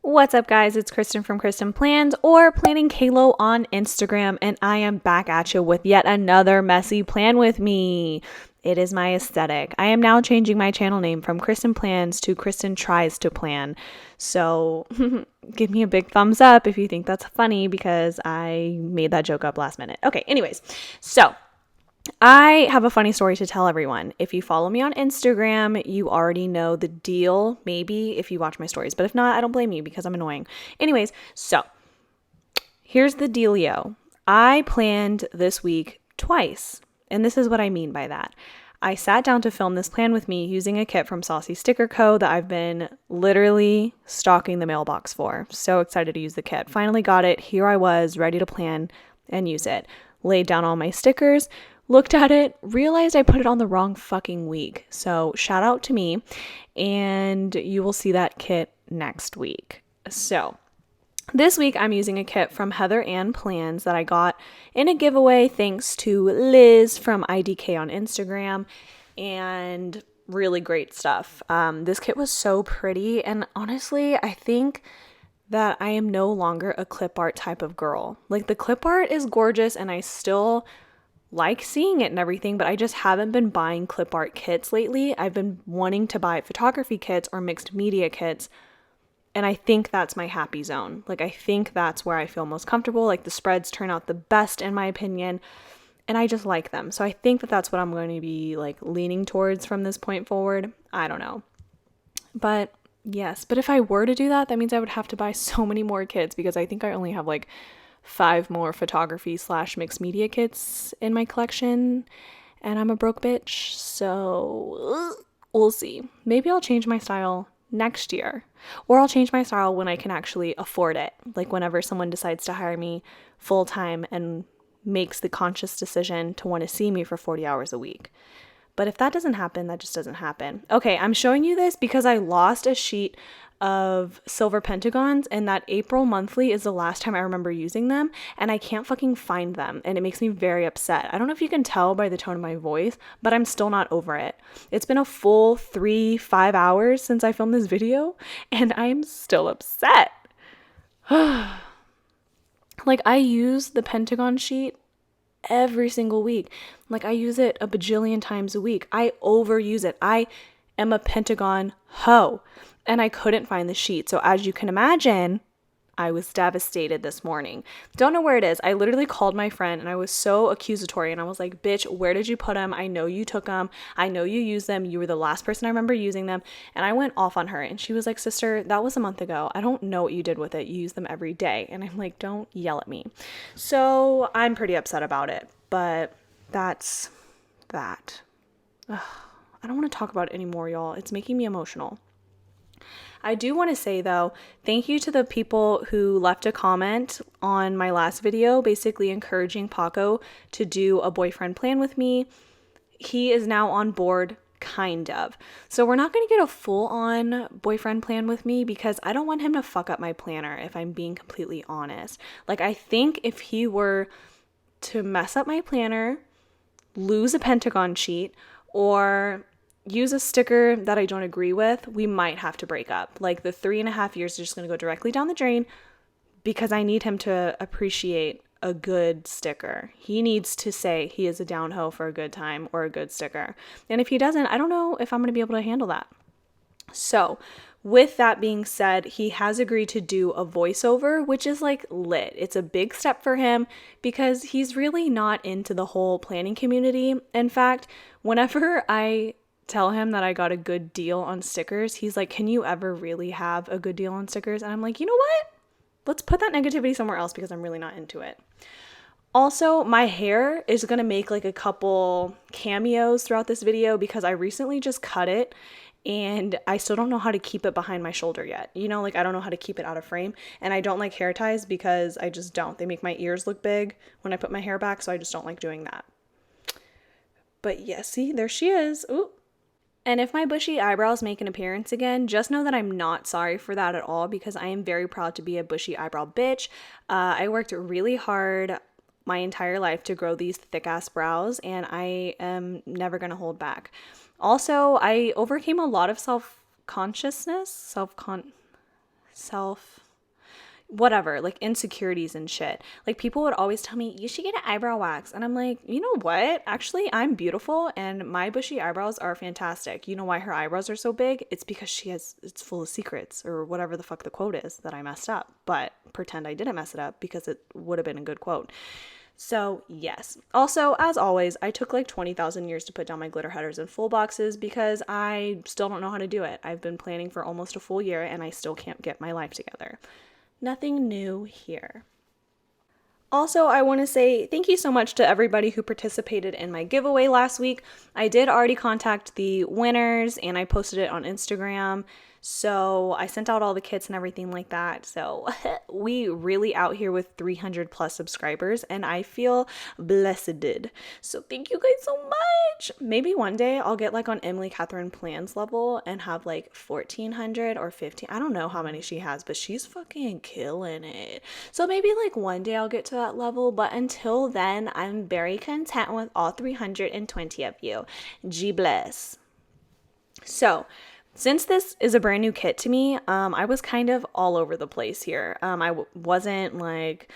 What's up, guys? It's Kristen from Kristen Plans or Planning Kalo on Instagram, and I am back at you with yet another messy plan with me. It is my aesthetic. I am now changing my channel name from Kristen Plans to Kristen Tries to Plan. So give me a big thumbs up if you think that's funny because I made that joke up last minute. Okay, anyways, so I have a funny story to tell everyone. If you follow me on Instagram, you already know the deal, maybe if you watch my stories. But if not, I don't blame you because I'm annoying. Anyways, so here's the dealio. I planned this week twice, and this is what I mean by that. I sat down to film this plan with me using a kit from Saucy Sticker Co. that I've been literally stalking the mailbox for. So excited to use the kit. Finally got it. Here I was, ready to plan and use it. Laid down all my stickers, looked at it, realized I put it on the wrong fucking week. So shout out to me, and you will see that kit next week. So this week I'm using a kit from Heather Ann Plans that I got in a giveaway thanks to Liz from IDK on Instagram, and really great stuff. This kit was so pretty, and honestly, I think that I am no longer a clip art type of girl. Like, the clip art is gorgeous and I still like seeing it and everything, but I just haven't been buying clip art kits lately. I've been wanting to buy photography kits or mixed media kits, and I think that's my happy zone. Like, I think that's where I feel most comfortable. Like, the spreads turn out the best in my opinion, and I just like them. So I think that that's what I'm going to be like leaning towards from this point forward. I don't know. But yes, but if I were to do that, that means I would have to buy so many more kits because I think I only have like 5 more photography / mixed media kits in my collection, and I'm a broke bitch, so we'll see. Maybe I'll change my style next year, or I'll change my style when I can actually afford it, like whenever someone decides to hire me full time and makes the conscious decision to want to see me for 40 hours a week. But if that doesn't happen, that just doesn't happen. Okay, I'm showing you this because I lost a sheet of silver pentagons, and that April monthly is the last time I remember using them, and I can't fucking find them, and it makes me very upset. I don't know if you can tell by the tone of my voice, but I'm still not over it. It's been a full 3-5 hours since I filmed this video, and I'm still upset. Like, I use the pentagon sheet every single week. Like, I use it a bajillion times a week. I overuse it. I am a pentagon hoe, and I couldn't find the sheet. So as you can imagine, I was devastated this morning. Don't know where it is. I literally called my friend and I was so accusatory, and I was like, bitch, where did you put them? I know you took them. I know you used them. You were the last person I remember using them. And I went off on her, and she was like, sister, that was a month ago. I don't know what you did with it. You use them every day. And I'm like, don't yell at me. So I'm pretty upset about it, but that's that. Ugh, I don't want to talk about it anymore, y'all. It's making me emotional. I do want to say, though, thank you to the people who left a comment on my last video, basically encouraging Paco to do a boyfriend plan with me. He is now on board, kind of. So we're not going to get a full-on boyfriend plan with me because I don't want him to fuck up my planner, if I'm being completely honest. Like, I think if he were to mess up my planner, lose a pentagon sheet, or use a sticker that I don't agree with, we might have to break up. Like, the 3.5 years are just going to go directly down the drain because I need him to appreciate a good sticker. He needs to say he is a down hoe for a good time or a good sticker. And if he doesn't, I don't know if I'm going to be able to handle that. So with that being said, he has agreed to do a voiceover, which is like lit. It's a big step for him because he's really not into the whole planning community. In fact, whenever I tell him that I got a good deal on stickers, he's like, can you ever really have a good deal on stickers? And I'm like, you know what? Let's put that negativity somewhere else because I'm really not into it. Also, my hair is going to make like a couple cameos throughout this video because I recently just cut it and I still don't know how to keep it behind my shoulder yet. You know, like, I don't know how to keep it out of frame, and I don't like hair ties because I just don't. They make my ears look big when I put my hair back, so I just don't like doing that. But yeah, see, there she is. Ooh. And if my bushy eyebrows make an appearance again, just know that I'm not sorry for that at all because I am very proud to be a bushy eyebrow bitch. I worked really hard my entire life to grow these thick ass brows, and I am never going to hold back. Also, I overcame a lot of self-consciousness, whatever, like insecurities and shit. Like people would always tell me, you should get an eyebrow wax. And I'm like, you know what? Actually, I'm beautiful and my bushy eyebrows are fantastic. You know why her eyebrows are so big? It's because it's full of secrets or whatever the fuck the quote is that I messed up. But pretend I didn't mess it up because it would have been a good quote. So yes. Also, as always, I took like 20,000 years to put down my glitter headers in full boxes because I still don't know how to do it. I've been planning for almost a full year and I still can't get my life together. Nothing new here. Also, I want to say thank you so much to everybody who participated in my giveaway last week. I did already contact the winners and I posted it on Instagram. So I sent out all the kits and everything like that. So we really out here with 300 plus subscribers and I feel blessed. So thank you guys so much. Maybe one day I'll get like on Emily Catherine Plan's level and have like 1,400 or 15. I don't know how many she has, but she's fucking killing it. So maybe like one day I'll get to that level. But until then, I'm very content with all 320 of you. G bless. So since this is a brand new kit to me, I was kind of all over the place here. Wasn't like,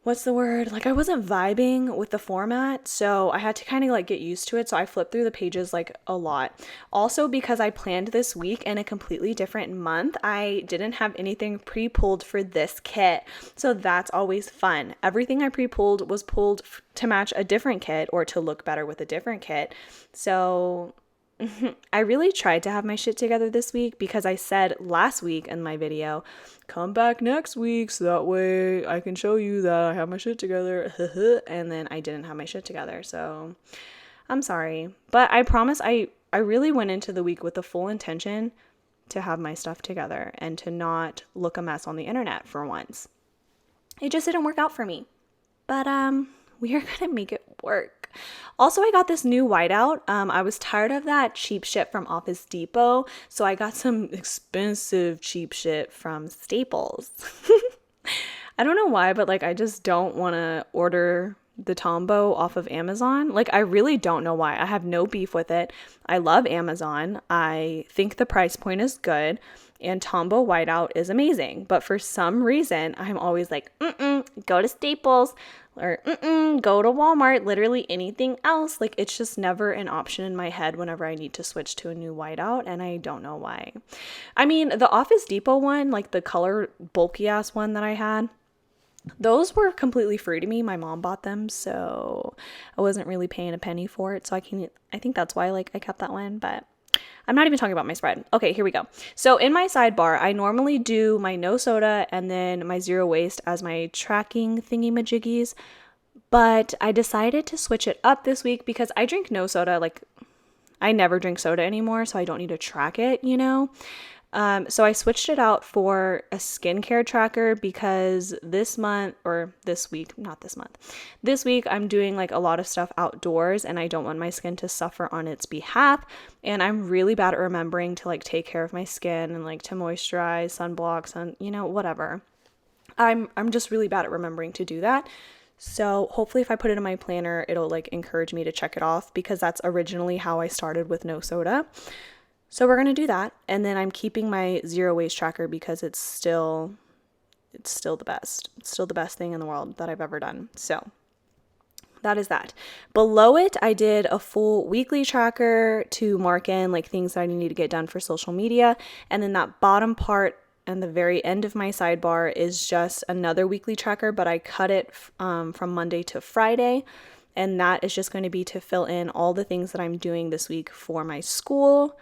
what's the word? Like I wasn't vibing with the format, so I had to kind of like get used to it. So I flipped through the pages like a lot. Also because I planned this week in a completely different month, I didn't have anything pre-pulled for this kit. So that's always fun. Everything I pre-pulled was pulled to match a different kit or to look better with a different kit. So I really tried to have my shit together this week because I said last week in my video, come back next week so that way I can show you that I have my shit together. And then I didn't have my shit together. So I'm sorry. But I promise I really went into the week with the full intention to have my stuff together and to not look a mess on the internet for once. It just didn't work out for me. But we are going to make it work. Also, I got this new whiteout. I was tired of that cheap shit from Office Depot, so I got some expensive cheap shit from Staples. I don't know why, but like I just don't want to order the Tombow off of Amazon. Like I really don't know why. I have no beef with it. I love Amazon. I think the price point is good and Tombow whiteout is amazing. But for some reason, I'm always like, go to Staples or go to Walmart, literally anything else. Like it's just never an option in my head whenever I need to switch to a new whiteout and I don't know why. I mean, the Office Depot one, like the color bulky ass one that I had, those were completely free to me. My mom bought them, so I wasn't really paying a penny for it. So I think that's why like I kept that one, but I'm not even talking about my spread. Okay, here we go. So in my sidebar, I normally do my no soda and then my zero waste as my tracking thingy majiggies, but I decided to switch it up this week because I drink no soda. Like I never drink soda anymore, so I don't need to track it, you know? So I switched it out for a skincare tracker because this week I'm doing like a lot of stuff outdoors and I don't want my skin to suffer on its behalf. And I'm really bad at remembering to like take care of my skin and like to moisturize, sunblock, whatever. I'm just really bad at remembering to do that. So hopefully if I put it in my planner, it'll like encourage me to check it off because that's originally how I started with no soda. So we're going to do that. And then I'm keeping my zero waste tracker because it's still the best. It's still the best thing in the world that I've ever done. So that is that. Below it, I did a full weekly tracker to mark in like things that I need to get done for social media. And then that bottom part and the very end of my sidebar is just another weekly tracker, but I cut it from Monday to Friday. And that is just going to be to fill in all the things that I'm doing this week for my school.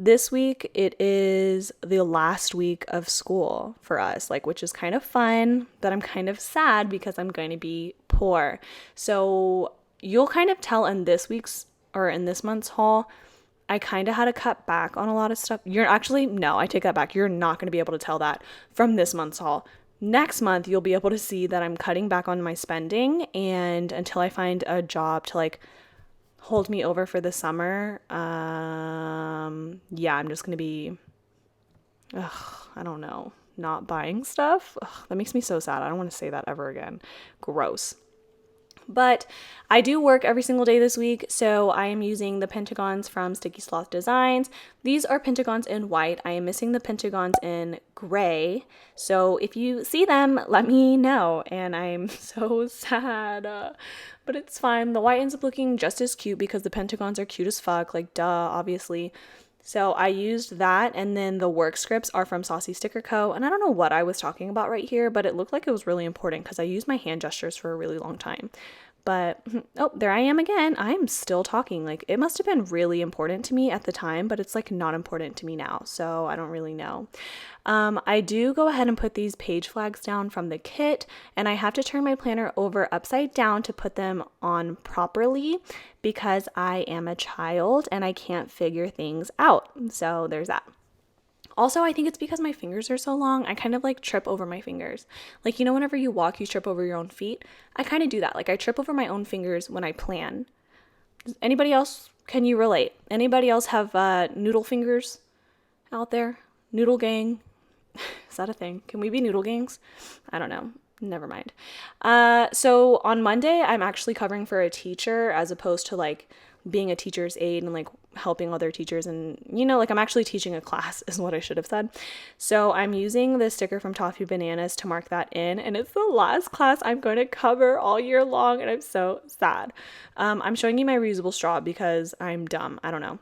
This week, it is the last week of school for us, like, which is kind of fun, but I'm kind of sad because I'm going to be poor. So you'll kind of tell in this month's haul, I kind of had to cut back on a lot of stuff. No, I take that back. You're not going to be able to tell that from this month's haul. Next month, you'll be able to see that I'm cutting back on my spending, and until I find a job to like hold me over for the summer, I'm just gonna be I don't know, not buying stuff. That makes me so sad. I don't want to say that ever again. Gross. But I do work every single day this week, so I am using the pentagons from Sticky Sloth Designs. These are pentagons in white. I am missing the pentagons in gray. So if you see them, let me know. And I'm so sad. But it's fine. The white ends up looking just as cute because the pentagons are cute as fuck. Like, duh, obviously. So I used that, and then the work scripts are from Saucy Sticker Co. And I don't know what I was talking about right here, but it looked like it was really important because I used my hand gestures for a really long time. But, oh, there I am again. I'm still talking. Like, it must have been really important to me at the time, but it's like not important to me now. So I don't really know. I do go ahead and put these page flags down from the kit, and I have to turn my planner over upside down to put them on properly because I am a child and I can't figure things out. So there's that. Also, I think it's because my fingers are so long, I kind of like trip over my fingers. Like, you know, whenever you walk, you trip over your own feet. I kind of do that. Like, I trip over my own fingers when I plan. Anybody else? Can you relate? Anybody else have noodle fingers out there? Noodle gang? Is that a thing? Can we be noodle gangs? I don't know. Never mind. So on Monday, I'm actually covering for a teacher as opposed to like being a teacher's aide and like helping other teachers, and you know, like I'm actually teaching a class is what I should have said. So I'm using this sticker from Toffee Bananas to mark that in, and it's the last class I'm going to cover all year long, and I'm so sad. I'm showing you my reusable straw because I'm dumb. I don't know.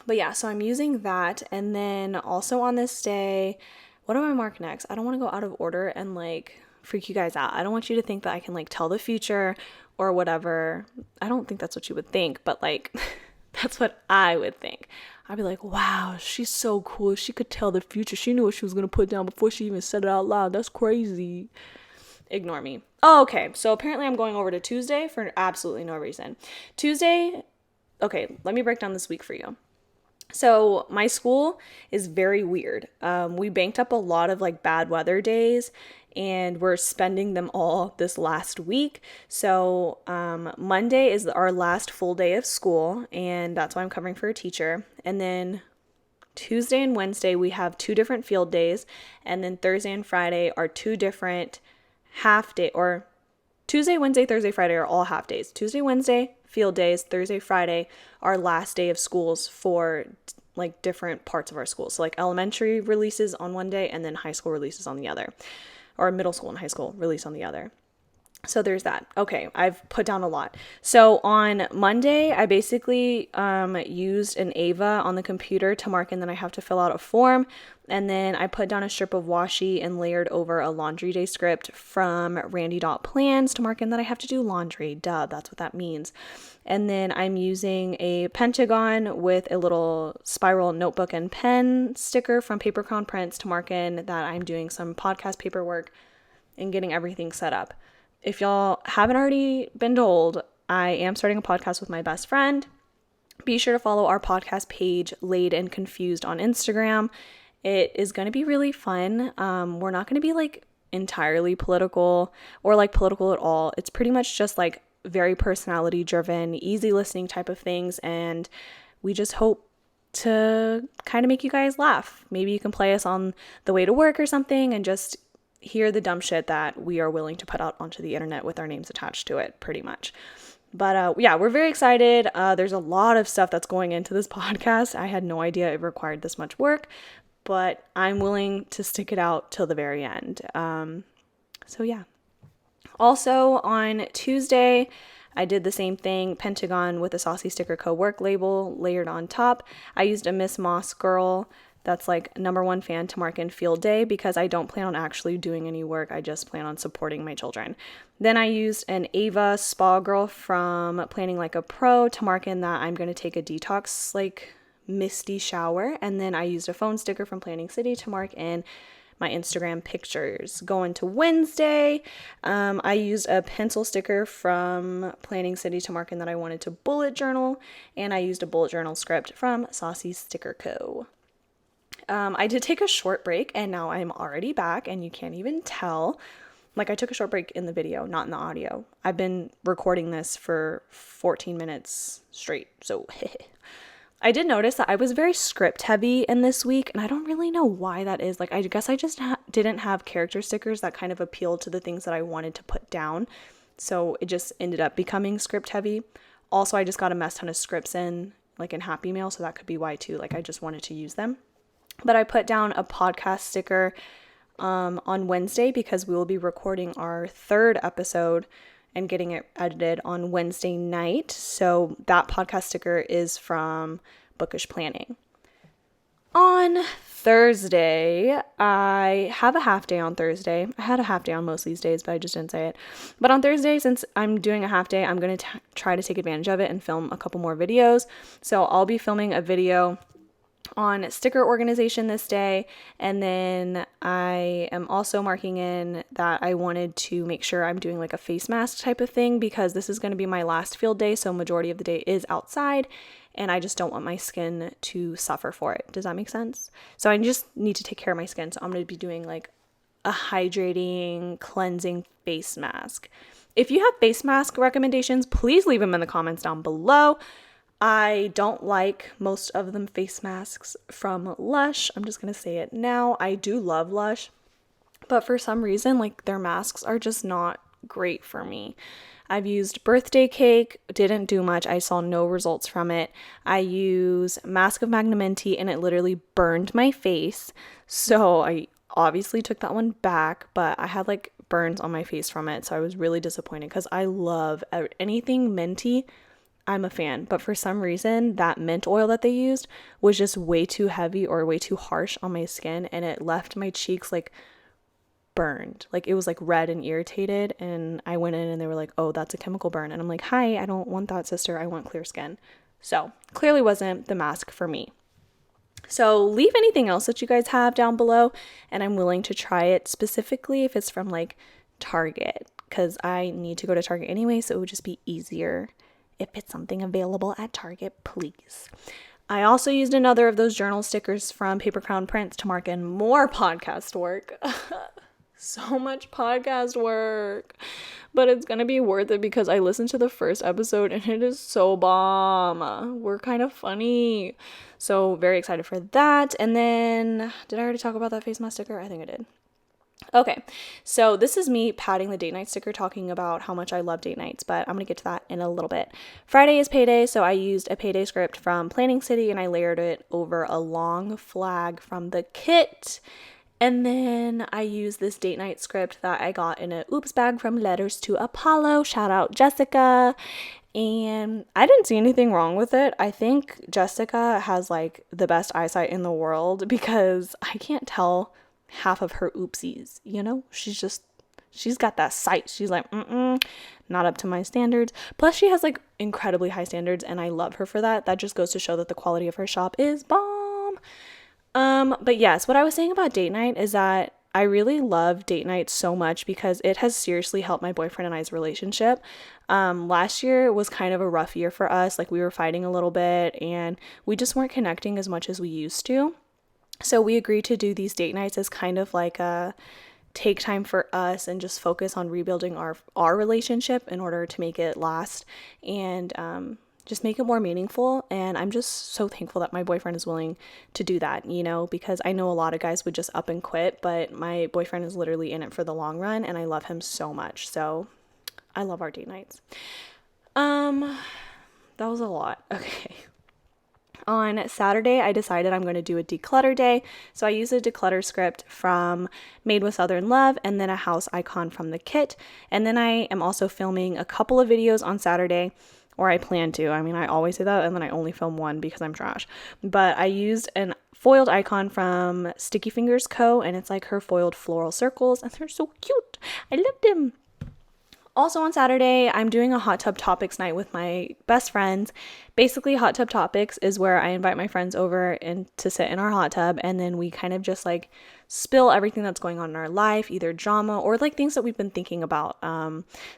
But yeah, so I'm using that, and then also on this day, what do I mark next? I don't want to go out of order and like freak you guys out. I don't want you to think that I can like tell the future or whatever. I don't think that's what you would think, but like that's what I would think. I'd be like, wow, she's so cool. She could tell the future. She knew what she was going to put down before she even said it out loud. That's crazy. Ignore me. Oh, okay. So apparently I'm going over to Tuesday for absolutely no reason. Tuesday, okay, let me break down this week for you. So my school is very weird. We banked up a lot of like bad weather days, and we're spending them all this last week. So Monday is our last full day of school, and that's why I'm covering for a teacher. And then Tuesday and Wednesday, we have 2 different field days. And then Thursday and Friday are 2 different half day, or Tuesday, Wednesday, Thursday, Friday are all half days. Tuesday, Wednesday, field days. Thursday, Friday, our last day of schools for like different parts of our school. So like elementary releases on one day and then high school releases on the other, or middle school and high school release on the other. So there's that. Okay, I've put down a lot. So on Monday, I basically used an Ava on the computer to mark in that I have to fill out a form. And then I put down a strip of washi and layered over a laundry day script from Randy.plans to mark in that I have to do laundry. Duh, that's what that means. And then I'm using a pentagon with a little spiral notebook and pen sticker from Paper Crown Prints to mark in that I'm doing some podcast paperwork and getting everything set up. If y'all haven't already been told, I am starting a podcast with my best friend. Be sure to follow our podcast page, Laid and Confused, on Instagram. It is going to be really fun. We're not going to be like entirely political or like political at all. It's pretty much just like very personality driven, easy listening type of things. And we just hope to kind of make you guys laugh. Maybe you can play us on the way to work or something and just hear the dumb shit that we are willing to put out onto the internet with our names attached to it, pretty much. But yeah, we're very excited. There's a lot of stuff that's going into this podcast. I had no idea it required this much work, but I'm willing to stick it out till the very end. So yeah. Also on Tuesday, I did the same thing, pentagon with a Saucy Sticker Co. work label layered on top. I used a Miss Moss girl that's like #1 fan to mark in field day because I don't plan on actually doing any work. I just plan on supporting my children. Then I used an Ava spa girl from Planning Like a Pro to mark in that I'm going to take a detox like misty shower. And then I used a phone sticker from Planning City to mark in my Instagram pictures. Going to Wednesday, I used a pencil sticker from Planning City to mark in that I wanted to bullet journal. And I used a bullet journal script from Saucy Sticker Co. I did take a short break and now I'm already back, and you can't even tell. Like, I took a short break in the video, not in the audio. I've been recording this for 14 minutes straight, so I did notice that I was very script heavy in this week, and I don't really know why that is. Like, I guess I just didn't have character stickers that kind of appealed to the things that I wanted to put down. So it just ended up becoming script heavy. Also, I just got a mess ton of scripts in, like in Happy Mail, so that could be why too. Like I just wanted to use them. But I put down a podcast sticker on Wednesday because we will be recording our third episode and getting it edited on Wednesday night. So that podcast sticker is from Bookish Planning. On Thursday, I have a half day on Thursday. I had a half day on most of these days, but I just didn't say it. But on Thursday, since I'm doing a half day, I'm going to try to take advantage of it and film a couple more videos. So I'll be filming a video on sticker organization this day, and then I am also marking in that I wanted to make sure I'm doing like a face mask type of thing because this is going to be my last field day, so majority of the day is outside, and I just don't want my skin to suffer for it. Does that make sense? So I just need to take care of my skin, so I'm going to be doing like a hydrating, cleansing face mask. If you have face mask recommendations, please leave them in the comments down below. I don't like most of them face masks from Lush. I'm just going to say it now. I do love Lush, but for some reason, like their masks are just not great for me. I've used Birthday Cake, didn't do much. I saw no results from it. I use Mask of Magnanimity and it literally burned my face. So I obviously took that one back, but I had like burns on my face from it. So I was really disappointed because I love anything minty. I'm a fan, but for some reason that mint oil that they used was just way too heavy or way too harsh on my skin, and it left my cheeks like burned. Like it was like red and irritated, and I went in and they were like, oh, that's a chemical burn. And I'm like, hi, I don't want that, sister. I want clear skin. So clearly wasn't the mask for me. So leave anything else that you guys have down below, and I'm willing to try it, specifically if it's from like Target, because I need to go to Target anyway, so it would just be easier if it's something available at Target, please. I also used another of those journal stickers from Paper Crown Prints to mark in more podcast work. So much podcast work. But it's going to be worth it because I listened to the first episode and it is so bomb. We're kind of funny. So very excited for that. And then, did I already talk about that face mask sticker? I think I did. Okay, so this is me padding the date night sticker, talking about how much I love date nights, but I'm going to get to that in a little bit. Friday is payday, so I used a payday script from Planning City and I layered it over a long flag from the kit. And then I used this date night script that I got in a oops bag from Letters to Apollo. Shout out Jessica. And I didn't see anything wrong with it. I think Jessica has like the best eyesight in the world because I can't tell half of her oopsies, you know? She's got that sight. She's like, not up to my standards. Plus she has like incredibly high standards and I love her for that. That just goes to show that the quality of her shop is bomb. But yes, what I was saying about date night is that I really love date night so much because it has seriously helped my boyfriend and I's relationship. Last year was kind of a rough year for us. Like we were fighting a little bit and we just weren't connecting as much as we used to. So we agreed to do these date nights as kind of like a take time for us and just focus on rebuilding our relationship in order to make it last and just make it more meaningful. And I'm just so thankful that my boyfriend is willing to do that, you know, because I know a lot of guys would just up and quit, but my boyfriend is literally in it for the long run and I love him so much. So I love our date nights. That was a lot. Okay. On Saturday, I decided I'm going to do a declutter day. So I used a declutter script from Made with Southern Love and then a house icon from the kit. And then I am also filming a couple of videos on Saturday, or I plan to. I mean, I always say that and then I only film one because I'm trash. But I used an foiled icon from Sticky Fingers Co. and it's like her foiled floral circles and they're so cute. I love them. Also on Saturday, I'm doing a hot tub topics night with my best friends. Basically, hot tub topics is where I invite my friends over and to sit in our hot tub, and then we kind of just like spill everything that's going on in our life, either drama or like things that we've been thinking about.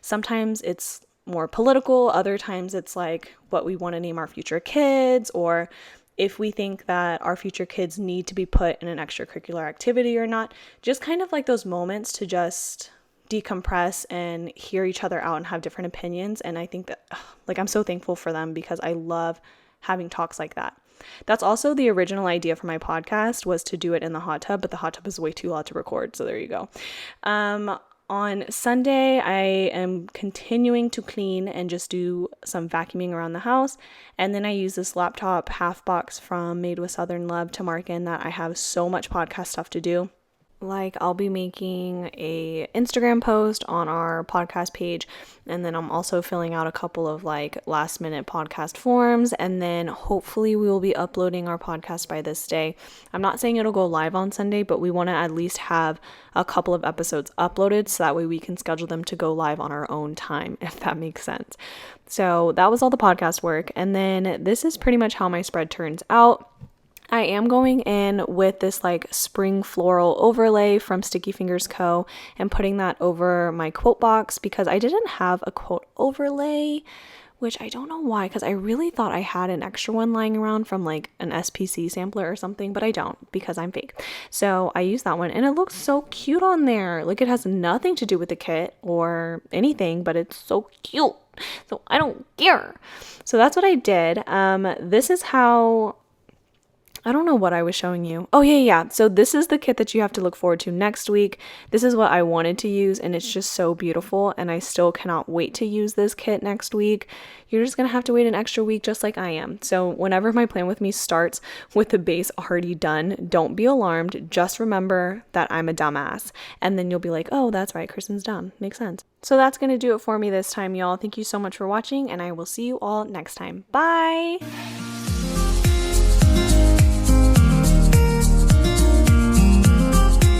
Sometimes it's more political, other times it's like what we want to name our future kids, or if we think that our future kids need to be put in an extracurricular activity or not. Just kind of like those moments to just decompress and hear each other out and have different opinions. And I think that like I'm so thankful for them because I love having talks like that. That's also the original idea for my podcast, was to do it in the hot tub, but the hot tub is way too loud to record. So there you go. On Sunday, I am continuing to clean and just do some vacuuming around the house. And then I use this laptop half box from Made with Southern Love to mark in that I have so much podcast stuff to do. Like, I'll be making a Instagram post on our podcast page, and then I'm also filling out a couple of like last minute podcast forms, and then hopefully we will be uploading our podcast by this day. I'm not saying it'll go live on Sunday, but we want to at least have a couple of episodes uploaded so that way we can schedule them to go live on our own time, if that makes sense. So that was all the podcast work, and then this is pretty much how my spread turns out. I am going in with this like spring floral overlay from Sticky Fingers Co. and putting that over my quote box because I didn't have a quote overlay, which I don't know why, because I really thought I had an extra one lying around from like an SPC sampler or something, but I don't because I'm fake. So I used that one and it looks so cute on there. Like, it has nothing to do with the kit or anything, but it's so cute. So I don't care. So that's what I did. This is how... I don't know what I was showing you. Oh, yeah. So this is the kit that you have to look forward to next week. This is what I wanted to use, and it's just so beautiful, and I still cannot wait to use this kit next week. You're just going to have to wait an extra week just like I am. So whenever my plan with me starts with the base already done, don't be alarmed. Just remember that I'm a dumbass, and then you'll be like, oh, that's right, Kristen's dumb. Makes sense. So that's going to do it for me this time, y'all. Thank you so much for watching, and I will see you all next time. Bye!